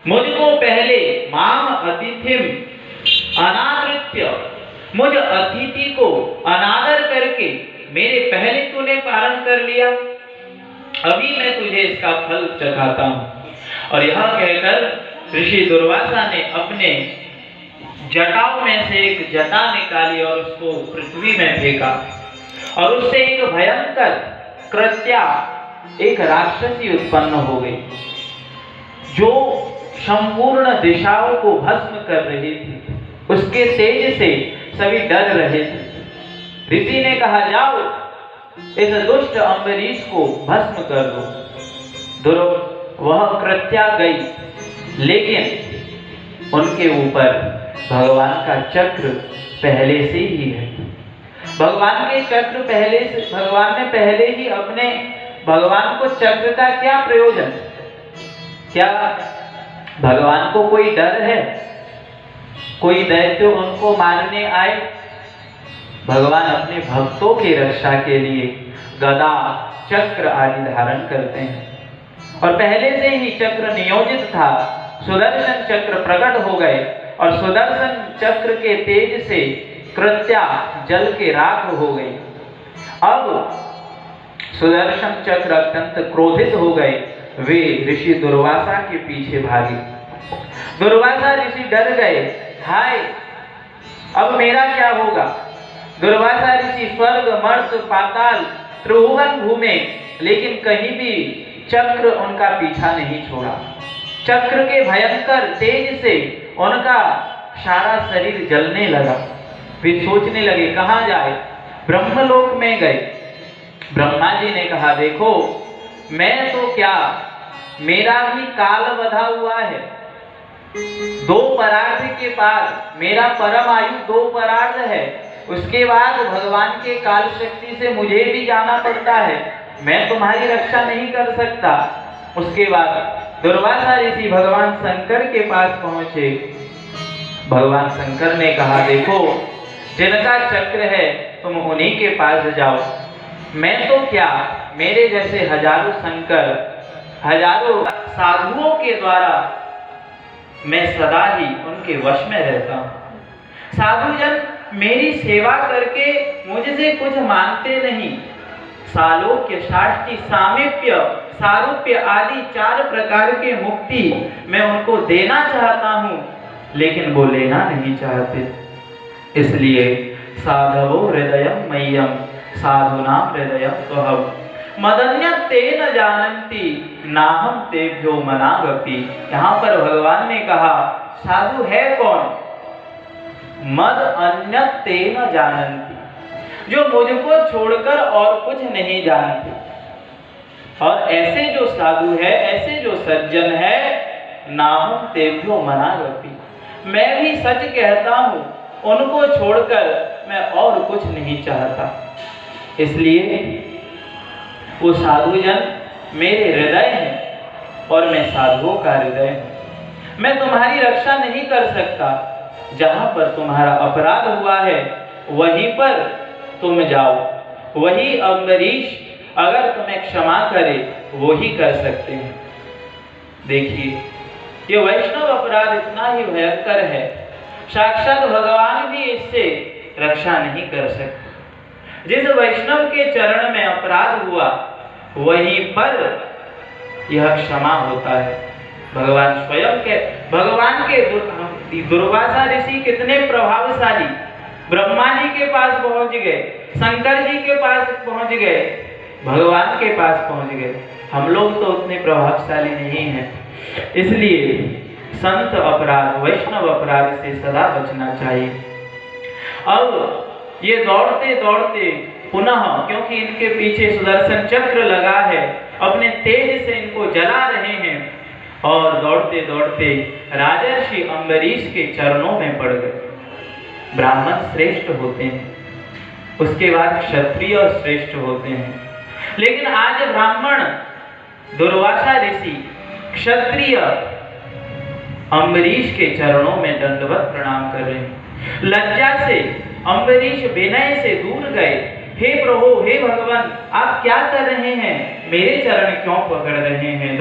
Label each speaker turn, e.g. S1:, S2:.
S1: मुझको पहले माम अतिथिम अनादृत्य, मुझ अतिथि को अनादर करके मेरे पहले तूने पारण कर लिया, अभी मैं तुझे इसका फल चखाता हूं। और यह कहकर ऋषि दुर्वासा ने अपने जटाओं में से एक जटा निकाली और उसको पृथ्वी में फेंका और उससे एक भयंकर कृत्या, एक राक्षसी उत्पन्न हो गई जो संपूर्ण दिशाओं को भस्म कर रही थी। उसके तेज से सभी डर रहे थे। ऋषि ने कहा, जाओ इस दुष्ट अम्बरीश को भस्म कर दो। वह कृत्या गई, लेकिन उनके ऊपर भगवान का चक्र पहले से ही है। भगवान के चक्र पहले से, भगवान ने पहले ही अपने, भगवान को चक्र का क्या प्रयोजन? क्या भगवान को कोई डर है? कोई दैत्य उनको मारने आए? भगवान अपने भक्तों की रक्षा के लिए गदा, चक्र आदि धारण करते हैं और पहले से ही चक्र नियोजित था। सुदर्शन चक्र प्रकट हो गए और सुदर्शन चक्र के तेज से कृत्या जल के राख हो गई। अब सुदर्शन चक्र अत्यंत क्रोधित हो गए, वे ऋषि दुर्वासा के पीछे भागे। दुर्वासा ऋषि डर गए, हाय अब मेरा क्या होगा? दुर्वासा ऋषि स्वर्ग, मर्त्य, पाताल, त्रिभुवन घूमे, लेकिन कहीं भी चक्र उनका पीछा नहीं छोड़ा। चक्र के भयंकर तेज से उनका सारा शरीर जलने लगा। वे सोचने लगे कहां जाए। ब्रह्मलोक में गए। ब्रह्मा जी ने कहा, देखो मैं तो क्या, मेरा भी काल बंधा हुआ है। 2 परार्ध के बाद मेरा परम आयु 2 परार्ध है। उसके बाद भगवान के काल शक्ति से मुझे भी जाना पड़ता है। मैं तुम्हारी रक्षा नहीं कर सकता। उसके बाद दुर्वासा ऋषि भगवान शंकर के पास पहुंचे। भगवान शंकर ने कहा, देखो जिनका चक्र है तुम उन्हीं के पास जाओ। मैं तो क्या, मेरे जैसे हजारों शंकर, हजारों साधुओं के द्वारा मैं सदा ही उनके वश में रहता हूँ। साधुजन मेरी सेवा करके मुझसे कुछ मांगते नहीं। सालोक्य, साष्टी, सामीप्य, सारूप्य आदि 4 प्रकार के मुक्ति मैं उनको देना चाहता हूँ, लेकिन वो लेना नहीं चाहते। इसलिए साधवो हृदयम मह्यम साधुनां हृदयम त्वहम् मदन्यत् ते न जानन्ति नाहं तेभ्यो मनागपि। यहाँ पर भगवान ने कहा, साधु है कौन? मद अन्यत् ते न जानन्ति, जो मुझको छोड़कर और कुछ नहीं जानते। और ऐसे जो साधु है, ऐसे जो सज्जन है, नाहं तेभ्यो मनागपि, मैं भी सच कहता हूँ, उनको छोड़कर मैं और कुछ नहीं चाहता। इसलिए वो साधुजन मेरे हृदय हैं और मैं साधुओं का हृदय हूँ। मैं तुम्हारी रक्षा नहीं कर सकता। जहाँ पर तुम्हारा अपराध हुआ है वहीं पर तुम जाओ। वही अम्बरीश अगर तुम्हें क्षमा करे वो ही कर सकते हैं। देखिए, ये वैष्णव अपराध इतना ही भयंकर है, साक्षात भगवान भी इससे रक्षा नहीं कर सकते। जिस वैष्णव के चरण में अपराध हुआ वहीं पर यह क्षमा होता है। भगवान स्वयं के, भगवान के दुर्वासा ऋषि कितने प्रभावशाली, ब्रह्मा जी के पास पहुंच गए, शंकर जी के पास पहुंच गए, भगवान के पास पहुंच गए। हम लोग तो उतने प्रभावशाली नहीं हैं। इसलिए संत अपराध, वैष्णव अपराध से सदा बचना चाहिए। अब ये दौड़ते दौड़ते पुनः, क्योंकि इनके पीछे सुदर्शन चक्र लगा है, अपने तेज से इनको जला रहे हैं और दौड़ते दौड़ते राजर्षि अम्बरीश के चरणों में पड़ गए। ब्राह्मण श्रेष्ठ होते हैं, उसके बाद क्षत्रिय श्रेष्ठ होते हैं, लेकिन आज ब्राह्मण दुर्वासा ऋषि क्षत्रिय अम्बरीश के चरणों में दंडवत प्रणाम कर रहे हैं। लज्जा से अम्बरीश विनय से दूर गए। हे प्रभु, हे भगवान, आप क्या कर रहे हैं? मेरे चरण क्यों पकड़ रहे हैं?